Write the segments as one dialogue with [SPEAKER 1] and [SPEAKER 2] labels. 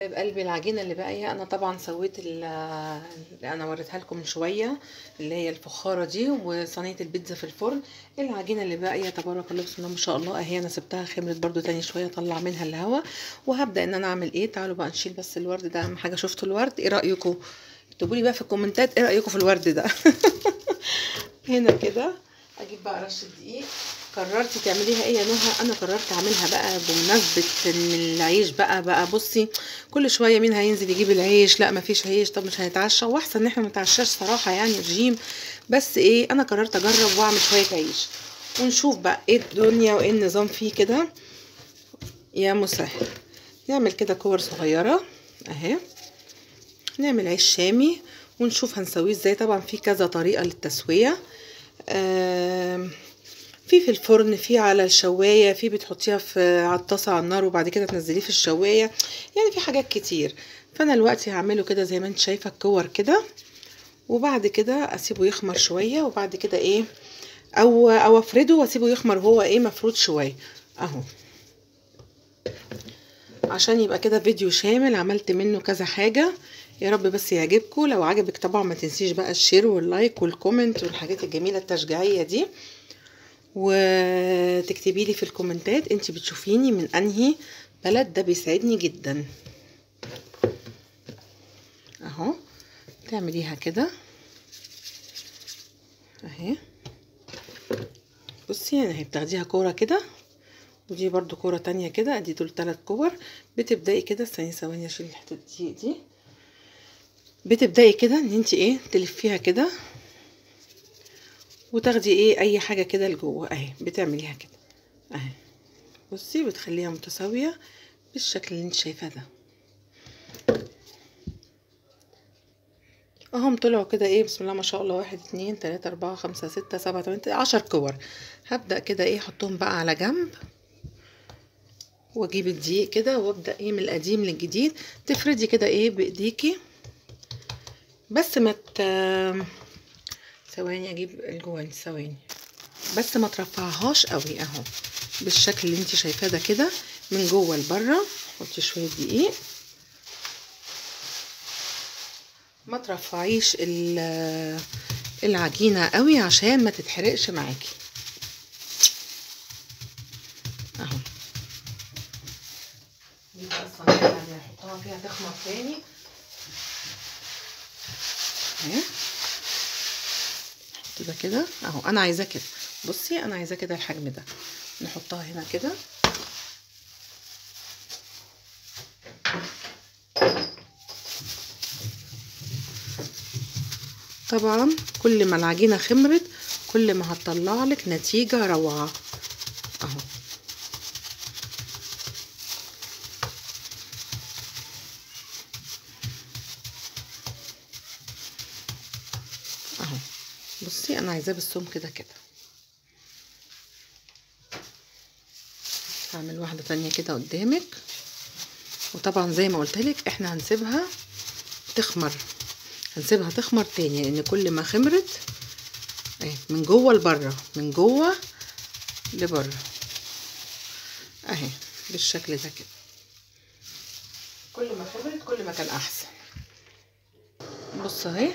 [SPEAKER 1] بقلب العجينه اللي باقيه، انا طبعا سويت اللي انا وريتها لكم من شويه، اللي هي الفخاره دي وصينيه البيتزا في الفرن. العجينه اللي باقيه تبارك الله بسم الله ما شاء الله اهي، انا سبتها خمرت برده تاني شويه اطلع منها الهواء، وهبدا ان انا اعمل ايه. تعالوا بقى نشيل بس الورد ده، اهم حاجه. شفتوا الورد؟ ايه رايكم؟ اكتبوا لي بقى في الكومنتات ايه رايكم في الورد ده. هنا كده اجيب بقى رشه دقيق. قررتي تعمليها ايه يا نهى؟ انا قررت اعملها بقى بمناسبه ان العيش بقى بصي كل شويه مين هينزل يجيب العيش، لا مفيش عيش، طب مش هنتعشى، واحسن ان احنا ما نتعشاش صراحه، يعني رجيم. بس ايه، انا قررت اجرب واعمل شويه عيش ونشوف بقى ايه الدنيا وايه النظام فيه كده. يا مسهل. نعمل كده كور صغيره اهي، نعمل عيش شامي ونشوف هنسويه ازاي. طبعا في كذا طريقه للتسويه، في الفرن، في على الشوايه، في بتحطيها على الطاسه على النار وبعد كده تنزليه في الشوايه، يعني في حاجات كتير. فانا دلوقتي هعمله كده زي ما انت شايفه الكور كده، وبعد كده اسيبه يخمر شويه، وبعد كده ايه او افرده واسيبه يخمر هو ايه مفروض شويه اهو، عشان يبقى كده فيديو شامل عملت منه كذا حاجه. يا رب بس يعجبكم. لو عجبك طبعا ما تنسيش بقى الشير واللايك والكومنت والحاجات الجميله التشجيعيه دي، وتكتبي لي في الكومنتات انت بتشوفيني من انهي بلد، ده بيساعدني جدا. اهو تعمليها كده اهي، بصي اهي بتاخديها كوره كده، ودي برضو كوره تانية كده، ادي دول 3 كور. بتبداي كده، ثواني اشيل الحته الدقيق دي. بتبداي كده ان انت ايه تلفيها كده وتاخدي ايه اي حاجه كده لجوه اهي، بتعمليها كده اهي، بصي بتخليها متساويه بالشكل اللي انت شايفاه ده اهم. طلعوا كده ايه بسم الله ما شاء الله، 1 2 3 4 5 6 7 8 10 كور. هبدأ كده ايه احطهم بقى على جنب، واجيب الدقيق كده وابدأ ايه من القديم للجديد. تفردي كده ايه بايديكي، بس ما ثواني اجيب الجواني، ثواني بس ما ترفعهاش قوي اهو، بالشكل اللي انت شايفاه ده كده من جوه لبره. حطي شويه دقيق، ما ترفعيش العجينه قوي عشان ما تتحرقش معاكي اهو. دي بقى الصينيه اللي هحطها فيها تخمر تاني اهي. حط ده كده اهو، انا عايزاه كده، بصي انا عايزاه كده الحجم ده. نحطها هنا كده طبعا. كل ما العجينه خمرت كل ما هتطلع لك نتيجه روعه اهو. اهو بصي انا عايزاه بالسمك كده كده. هعمل واحده تانية كده قدامك، وطبعا زي ما قلت لك احنا هنسيبها تخمر، هنسيبها تخمر تاني، لان كل ما خمرت اهي من جوه لبره، من جوه لبره اهي بالشكل ده كده. كل ما خمرت كل ما كان احسن. بص اهي،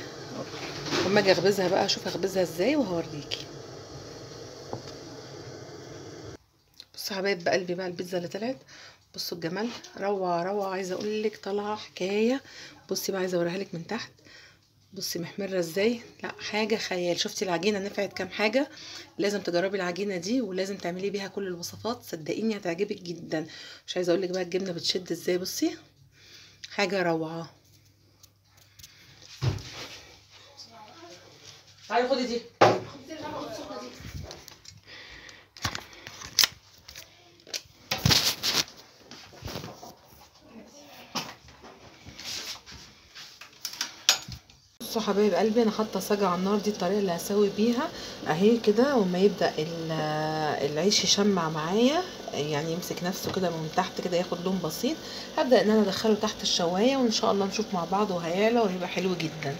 [SPEAKER 1] اما اجي اخبزها بقى اشوف اخبزها ازاي وهوريكي. بصوا يا حبايب قلبي بقى البيتزا اللي طلعت، بصوا الجمال، روعه روعه، عايزه اقول لك طالعه حكايه. بصي بقى عايزه اوريها لك من تحت، بصي محمره ازاي، لا حاجه خيال. شفتي العجينه نفعت كام حاجه؟ لازم تجربي العجينه دي ولازم تعملي بيها كل الوصفات، صدقيني هتعجبك جدا. مش عايزه اقول لك بقى الجبنه بتشد ازاي، بصي حاجه روعه. تعالي خدي دي. بصوا حبايب قلبي انا حاطه صاجه على النار، دي الطريقه اللي هسوي بيها اهي كده. وما يبدا العيش يشمع معايا، يعني يمسك نفسه كده من تحت كده ياخد لون بسيط، هبدا ان انا ادخله تحت الشوايه وان شاء الله نشوف مع بعض وهيعلى وهيبقى حلو جدا.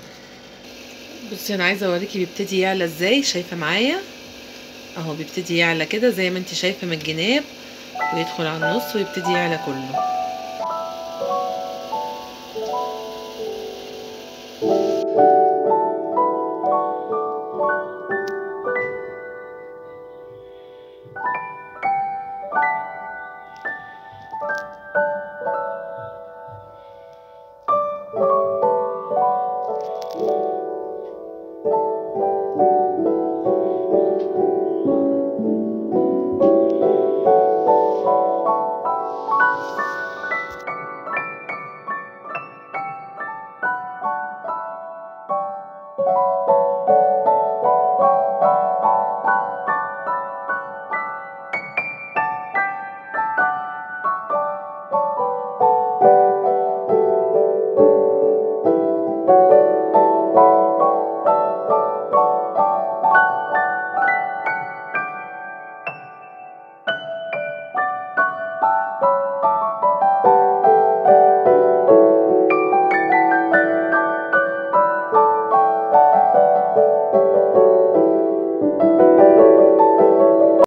[SPEAKER 1] بصي انا عايزه اوريكي بيبتدي يعلى ازاي، شايفه معايا اهو بيبتدي يعلى كده زي ما انت شايفه من الجناب، ويدخل على النص ويبتدي يعلى كله.